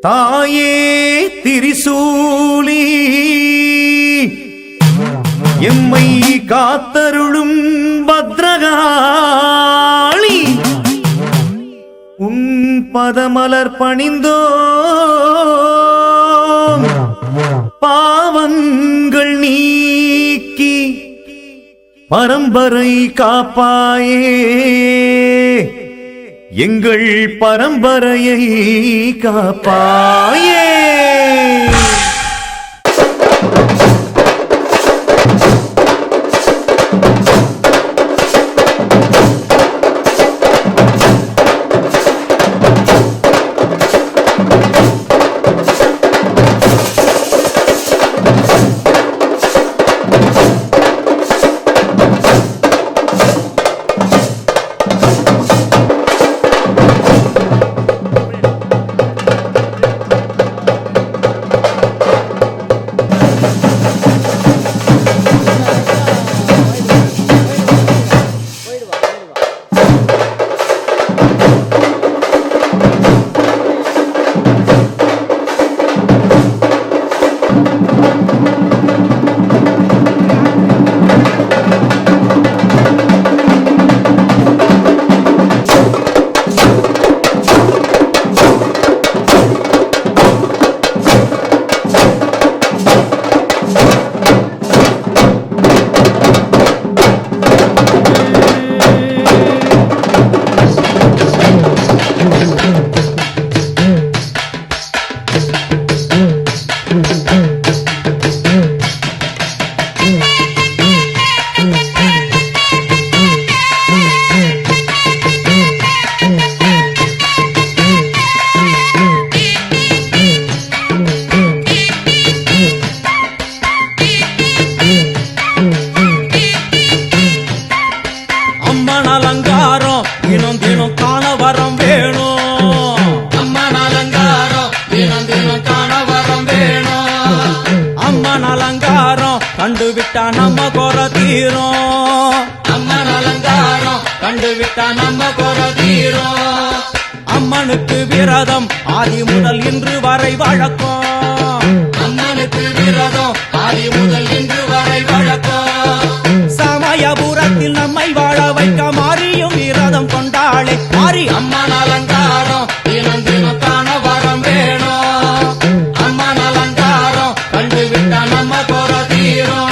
தாயே திரிசூலி எம்மை காத்தருளும் பத்ரகாளி உன் பதமலர் பணிந்தோ பாவங்கள் நீக்கி பரம்பரை காப்பாயே எங்கள் பரம்பரையை காப்பாயே. கண்டுவிட்டா நம்ம குறை தீரும். அம்மன் அலங்காரம் கண்டுவிட்டா நம்ம குறை தீரும். அம்மனுக்கு விரதம் ஆதி முதல் இன்று வரை வழக்கம். அம்மனுக்கு விரதம் ஆதி முதல் இன்று வரை வழக்கம். சமயபுரத்தில் நம்மை வாழ வைக்க மாறியும் விரதம் கொண்டாளே மாறி அம்மன் அலங்காரம் தினம் தினம் காண வரம் வேணும். அம்மன் அலங்காரம் கண்டுவிட்டா நம்ம குறை தீரும்.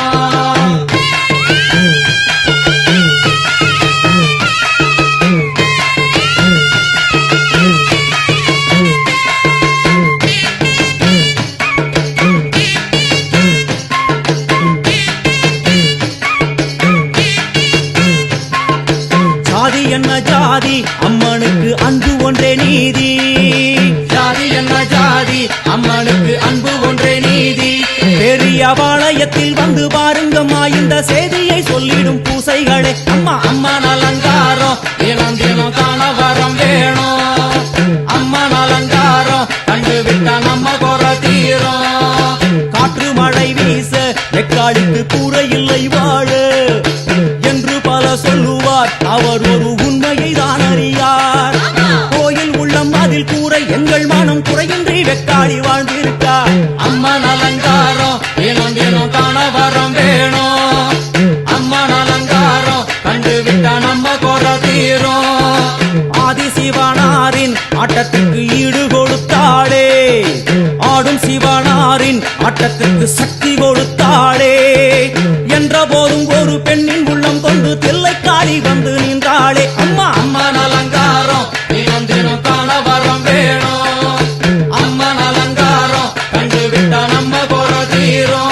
என்ன ஜாதி அம்மனுக்கு அன்பு ஒன்றே நீதி. ஜாதி என்ன ஜாதி அம்மனுக்கு அன்பு ஒன்றே நீதி. பெரிய பாளையத்தில் வந்து பாருங்கம்மா இந்த செய்தியை சொல்லிடும் பூசைகளே. அம்மா அம்மன் அலங்காரம் தினம் தினம் காண வரம் வேணும். அம்மன் அலங்காரம் கண்டுவிட்டா நம்ம குறை தீரும். காற்று மழை வீச வெக்காளிக்கு கூரை இல்லை வாழ என்று பல சொல்லுவார். அவர் ஒரு உண்மையை தான் அறியார். கோயில் உள்ளம் அதில் கூரை எங்கள் மனம் குறையின்றி வெக்காளி வாழ்ந்திருக்கார். அம்மன் அலங்காரம் தினம் தினம் காண வரம் வேணும். அம்மன் அலங்காரம் கண்டுவிட்டா நம்ம குறை தீரும். ஆதி சிவனாரின் ஆட்டத்திற்கு ஈடு கொடுத்தாளே. ஆடும் சிவனாரின் ஆட்டத்திற்கு சக்தி கொடுத்தாளே. என்ற போதும் ஒரு பெண்ணின் உள்ளம் கொண்டு தில்லைக்காளி வந்து நின்றாளே. அம்மா அம்மன் அலங்காரம் தினம் தினம் காண வரம் வேணும். அம்மன் அலங்காரம் கண்டுவிட்டா நம்ம குறை தீரும்.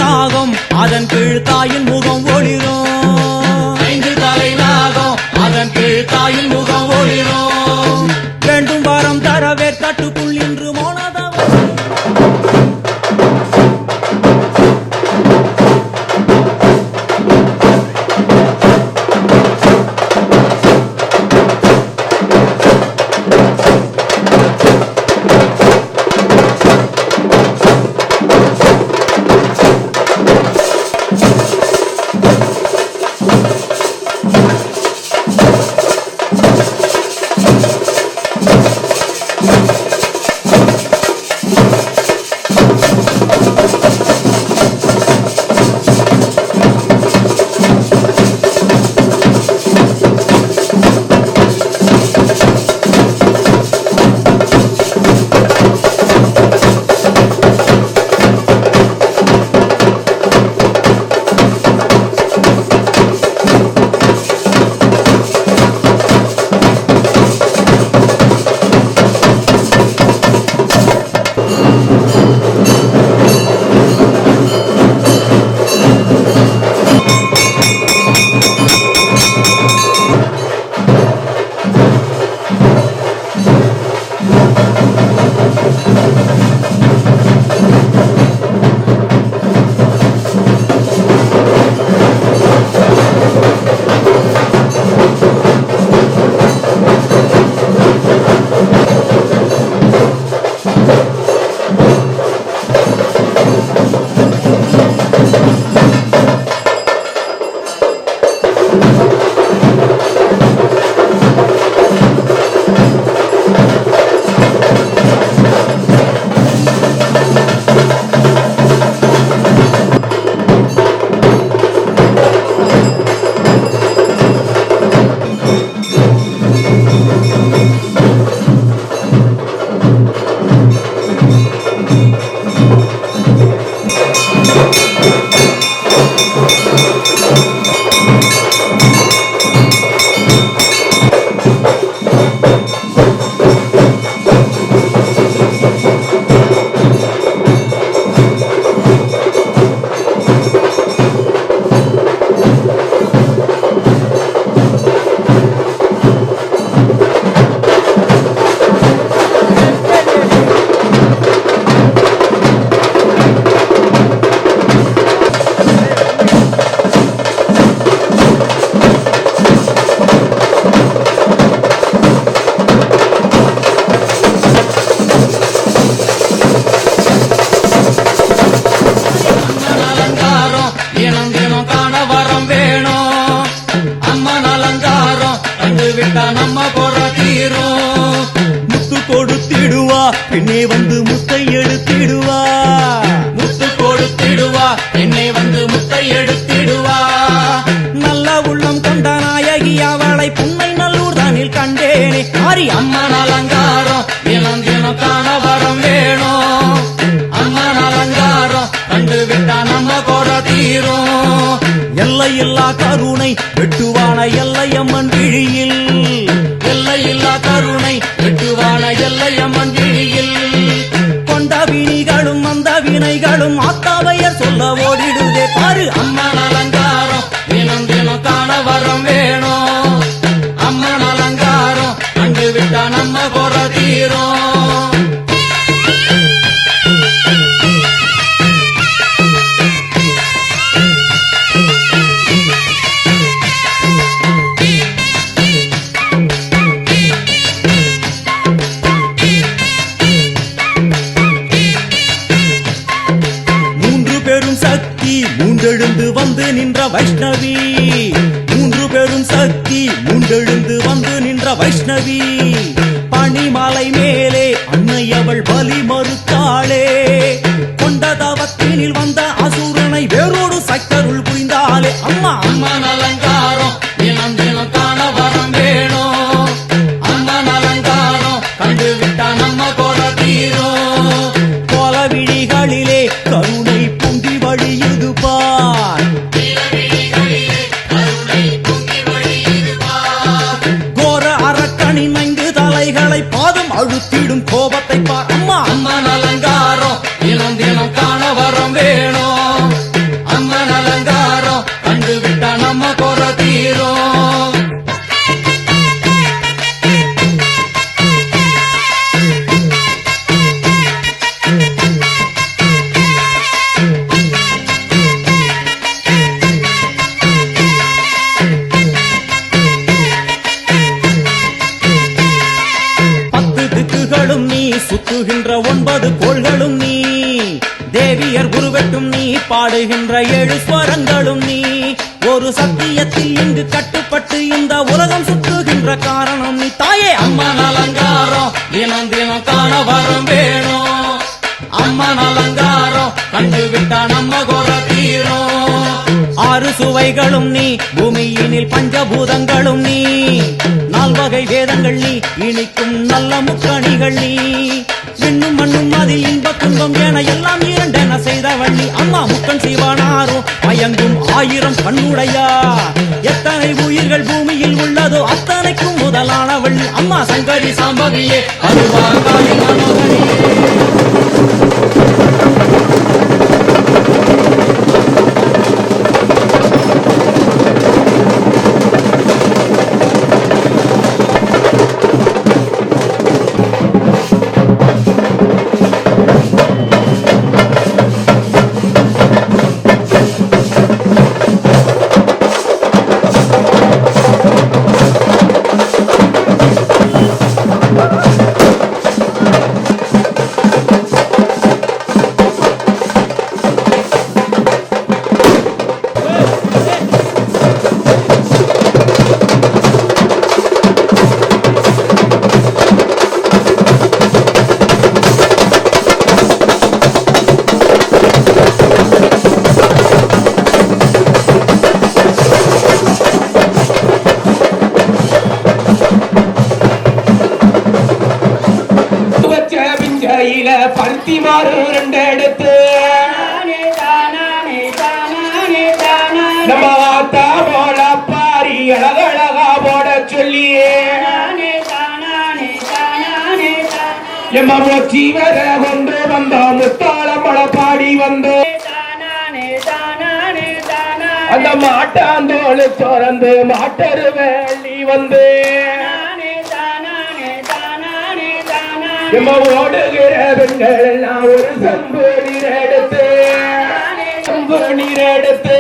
நாகம் அதன் கீழ் தாயின் முகம் ஒளிரும். 5 தலை நாகம் அதன் கீழ் தாயின் முகம் ஒளிரும். வேண்டும் வாரம் தரவே கட்டுக்குள் இன்று மோனதவ விட்டா நம்ம குறை தீரும். முத்து கொடுத்திடுவா பெண்ணே வந்து முத்தை எடுத்திடுவா. முத்து கொடுத்திடுவா பெண்ணே வந்து முத்தை எடுத்திடுவா. நல்ல உள்ளம் கொண்ட நாயகி அவளை புன்னை நல்லூர் தானில் கண்டேனே. ஆரி அம்மன் அலங்காரம் தினம் தினம் காண வரம் வேணும். அம்மன் அலங்காரம் கண்டு விட்டா நம்ம குறை தீரும். எல்லையில்லா கருணை வெட்டுவான எல்லையம்மன் விழியில். எல்லையில்லா கருணை வெட்டுவான எல்லையம்மன் விழியில். கொண்ட வினிகளும் அந்த வினைகளும் ஆத்தாவையர் சொல்ல ஓடிடுதே. பாரு அம்மன் அலங்காரம் தினம் தினம் காண வரம் வேணும். அம்மன் அலங்காரம் கண்டு விட்டா நம்ம குறை தீரும். மூன்றெழுந்து வந்து நின்ற வைஷ்ணவி. மூன்று பெரும் சக்தி மூன்றெழுந்து வந்து நின்ற வைஷ்ணவி. பனிமலை மேலே அன்னை அவள் பலி மறுத்தாளே. கொண்ட தவத்தினில் வந்த அசுரனை வேரோடு சக்கருள் புரிந்தாளே. அம்மா அம்மன் அலங்காரம் தினம் தினம் காண வரம் வேணும். அம்மன் அலங்காரம் கண்டு விட்டா நம்ம குறை தீரும். கோல விழிகளிலே கருணை பொங்கி வழியுது பார். கோர அரக்கனின் 5 தலைகளை பாதம் அழுத்திடும் கோபத்தை பார். அம்மா அம்மன் அலங்காரம் தினம் தினம் காண வரம் வேணும். அம்மன் அலங்காரம் கண்டு விட்டா நம்ம குறை தீரும். சுத்துகின்ற 9 கோள்களும் நீ. தேவியர் உருவெட்டும் நீ. பாடுகின்ற 7 ஸ்வரங்களும் நீ. ஒரு சத்தியத்தில் இங்கு கட்டுப்பட்டு இந்த உலகம் சுத்துகின்ற காரணம் நீ. தாயே அம்மன் அலங்காரம் தினம் தினம் காண வரம் வேணும். அம்மன் அலங்காரம் கண்டு விட்டா நம்ம குறை தீரும். 6 சுவைகளும் நீ. பூமியினில் பஞ்சபூதங்களும் நீ. 4 வகை வேதங்கள் நீ. இனிக்கும் நல்ல முக்கணிகள் நீ. விண்ணும் மண்ணும் அதில் இன்ப துன்பம் என எல்லாம் இரண்டென செய்தவள் நீ. அம்மா முக்கன் சிவனாரும் மயங்கும் 1000 கண்ணுடையா. எத்தனை உயிர்கள் பூமியில் உள்ளதோ அத்தனைக்கும் முதலானவள் நீ. அம்மா சங்கரி சாம்பவியே அருவாங்காளி மனோகரியே. பருத்தி மாறு 2 எடுத்து நம்ம ஆத்தா போல பாரி அழகழகா போட சொல்லி எம்ம மொச்சி வர கொண்டு வந்த முத்தாளமழ பாடி வந்து அந்த மாட்டாந்தோளு திறந்து மாட்டரு வேலி வந்து எம்ம ஓடுகிற பெண்கள் எல்லாம் ஒரு சம்பு நீர் எடுத்து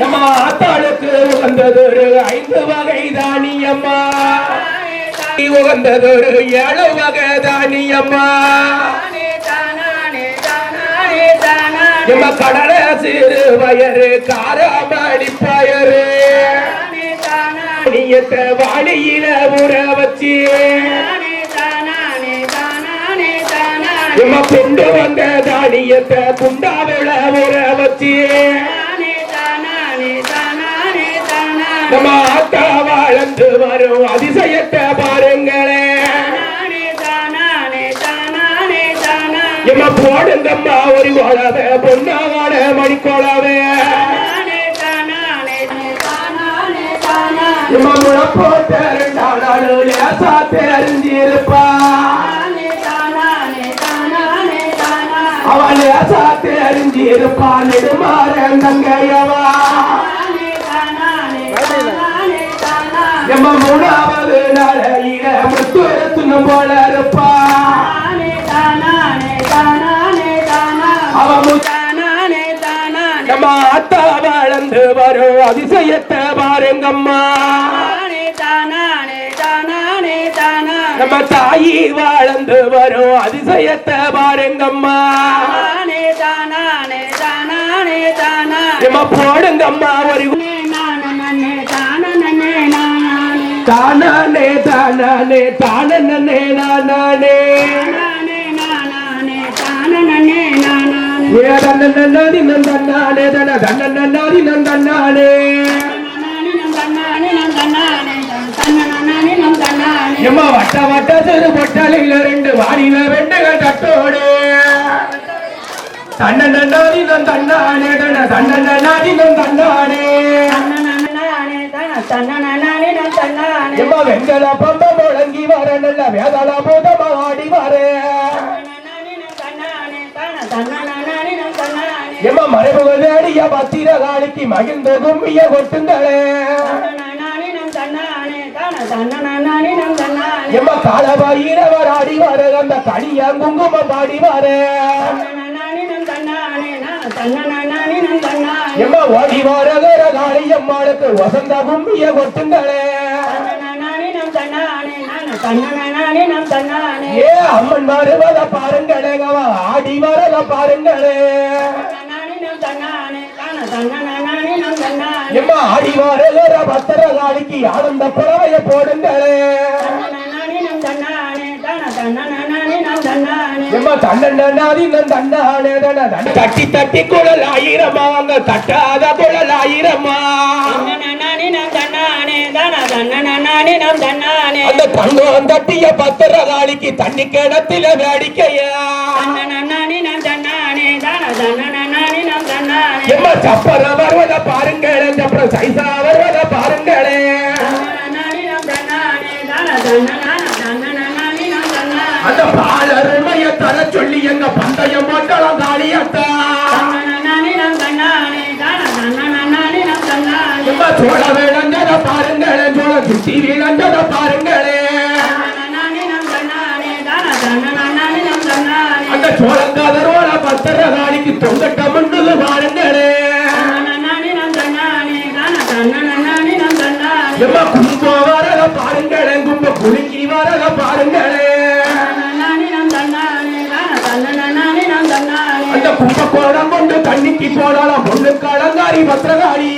நம்ம ஆத்தாளுக்கு உகந்ததொரு 5 வகை தானியம்மா, உகந்ததொரு 7 வகை தானியம்மா. நம்ம கடலை சிறு வயறு காராமணி பயரு தானியத்தை வாளியில ஊற வச்சு இம்மா கொண்டு வந்த தானியத்தை குண்டாவில ஊற வச்சு நம்ம ஆத்தா வாழ்ந்து வரும் அதிசயத்தை பாருங்களேன். இம்மா போடுங்கம்மா ஒரு குழவை பொன்னாவாட மணி குழவை இம்மா முழப்போட்ட ரெண்டாளும் லேசா தெரிஞ்சிருப்பா அவன் லேசா தெரிஞ்சிருப்பா நெடுமாறன் தங்கையவா எம்ம மூணாவது நாளையில முத்துரத்துணும் போல இருப்பா அவன் நம்ம அத்தா வளர்ந்து வரும் அதிசயத்தை பாருங்கம்மா. நம்ம தாயி வளர்ந்து வரும் அதிசயத்தை பாருங்கம்மா. நம்ம போடுங்கம்மா ஒரு தானே தானே தானே நானே நன்னாடி நந்தானே தன தன்னாடி நந்தானே எம்மா வட்ட வட்ட சிறு பொட்டலில் ரெண்டு வாடில வெண்டுகள் தட்டோடு தன்னாடி நந்தானே தன தன்னாடி நந்தானே எம்மா வெங்கல பம்ப முழங்கி வர நல்ல வேதல போதமா ஆடி வர எம்மா மறைமுக அடிய பத்திர காலிக்கு மகிழ்ந்த கும்மிய கொட்டுங்களே எம்மா காலவாயிரவர் ஆடி வர அந்த கடியா குங்குமம் பாடி வர எம்மா ஓடி வரகர காளியம்மாளுக்கு வசந்த கும்மிய கொட்டுங்களே ஏ அம்மன் வருவத பாருங்களே ஆடி வரத பாருங்களே எம்மா ஆடி வரகர பத்திர காளிக்கு ஆனந்த புறவைய போடுங்களே எம்மா தன்னாடி நந்தானே தட்டி தட்டி குழல் ஆயிரமா அங்க தட்டாத குழல் ஆயிரமா அந்த தங்கம் தட்டிய பத்திர காளிக்கு தண்ணி கிணத்தில வேடிக்கையா எம்மா சப்பர வருவத பாருங்களே அப்புறம் சைசா வருவத பாருங்களே அந்த பாலருமைய தர சொல்லி எங்க பந்தயம் மண்டலம் காளியத்தா எம்மா சோழ விளங்கத பாருங்களே சோழ சுத்தி விளங்கத பாருங்களே அந்த சோழங்காதரோட பத்திர காளிக்கு தொங்கட்ட மண்டது பாருங்களே எம்மா கும்ப வரத பாருங்களே கும்ப குலுங்கி வரத பாருங்களே அந்த கும்பகோணம் கொண்டு தண்ணிக்கு போனாலும் பொண்ணு கடங்காரி பத்திரகாரி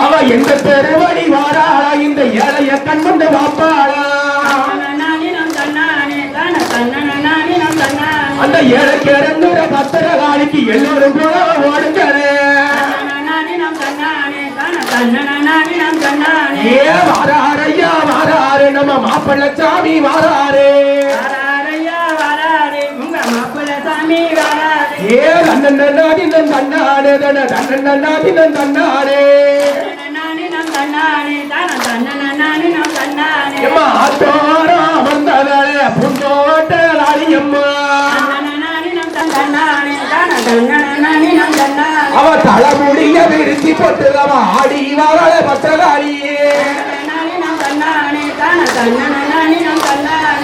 அவ எந்த பெருவடி வாராளா இந்த ஏழைய கண்கொண்டு வாப்பாளா அந்த ஏழைக்கு இறங்குற பத்திரகாளிக்கு எல்லோரும் கூட ஓடுங்களே ஏ வாராரையா வாராரு நம்ம மாப்பிள்ளச்சாமி வாராரு ஏ தன்னாடி நந்தானே தன்னாடி நந்தானே எம்மா ஆத்தோரா வந்தவளே புந்தோட்டலாளி அம்மா அவ தலைமுடிய விரிச்சி போட்டு அவ ஆடி வாழ பத்திரகாரியே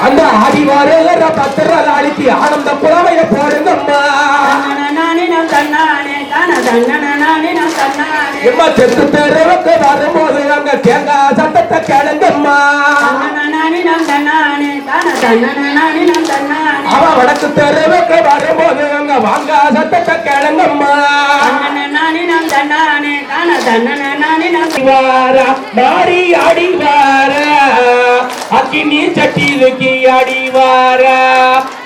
அந்த ஆடி வாழ பத்திரகாளிக்கு ஆனந்த புறவைய போடுங்கம்மா எம்மா செத்து தெருவுக்கு வரும்போது அங்க தேங்காய் சத்தத்தை கேளுங்கம்மா அவ வடக்கு தெருவுக்கு வரும்போது அங்க வாங்க சத்தத்தை கேளுங்கம்மா வாரா மாறி ஆடி வாரா அக்கினி சட்டிலுக்கு ஆடி வாரா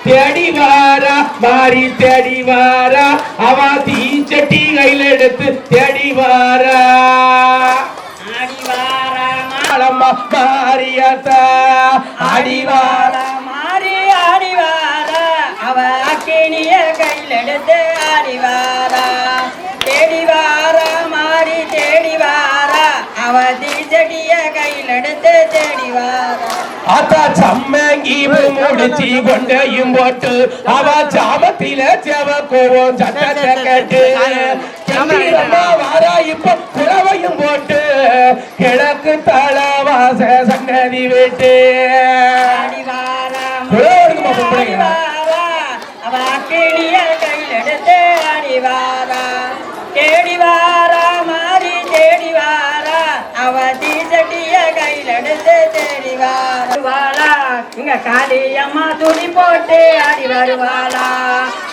தேடி வாரா மாறி தேடி வாரா அவ தீ சட்டி கையில் எடுத்து தேடி வாரா அம்மா மாரியாத்தா ஆடி வாரா அவ அக்கினிய கையில் எடுத்து ஆடிவாரா தேடி வாரா மாறி தேடி வாரா அவ தீச்சட்டிய கையில் எடுத்து தேடி வாரா ஆத்தா சம்மங்கி முடிச்சு கொண்டையும் போட்டு அவ சாமத்தில செவ கோவம் சட்டத்தை கேட்டு சந்திரம்மா வாரா இப்ப குலவையும் போட்டு கிழக்கு தலவாச சன்னதி விட்டு ஆடிவாரா குலவருக்குமா பொம்பளைங்க அவ அக்கினிய கையில் எடுத்து ஆடிவாரா தேடி வாரா மாறி தேடி வாரா அவ தீச்சட்டிய கையில் எடுத்து தேடி வாரா இங்க காளியம்மா துணி போட்டு ஆடி வருவாளா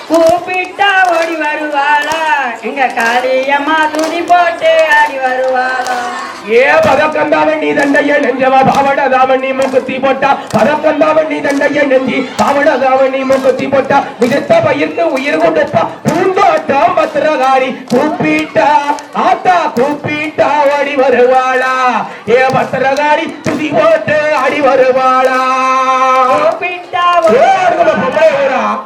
கூப்பிட்டா ஓடி வருவாளா இங்க காளியம்மா துணி போட்டு ஆடி வருவாளா ஏ பதக்கந்தாவண்ணி தண்டைய நெஞ்சவ பாவடதாவண்ணி மூக்குத்தி போட்டா பதக்கந்தாவண்ணி தண்டைய நெஞ்சி பாவடதாவண்ணி மூக்குத்தி போட்டா விஜத்த பயிர்க்கு உயிர் கொடுப்பா பூந்தோட்டம் பத்திரகாரி கூப்பிட்டா ஆத்தா கூப்பிட்டா ஓடி வருவாளா ஏ பத்திரகாரி துதி போட்டு ஆடி வருவாளா கூப்பிட்டா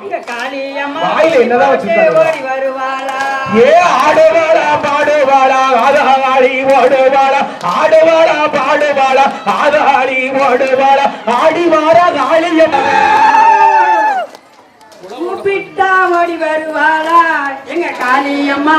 இங்க காளியம்மா வாயில என்னதான் வச்சிருக்காங்க? ஓடி வருவாளா ஏ ஆடுவாளா பாடுவாளா ஆதாளி ஓடுவாளா ஆடுவாளா பாடுவாளா ஆதாளி ஓடுவாளா ஆடிவாரா காளியம்மா கூப்பிட்டா ஓடி வருவாளா எங்க காளியம்மா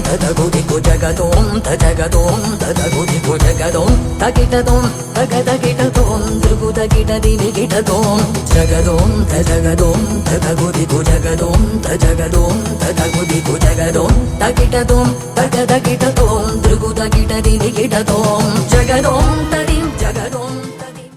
తదగుదికు జగదోం తజగదోం తదగుదికు జగదోం తగిటదోం తగదగిటదోం దృగుదగిట దిగిటదోం జగదోం తజగదోం తదగుదికు జగదోం తజగదోం తదగుదికు జగదోం తగిటదోం తగదగిటదోం దృగుదగిట దిగిటదోం జగదోం తగ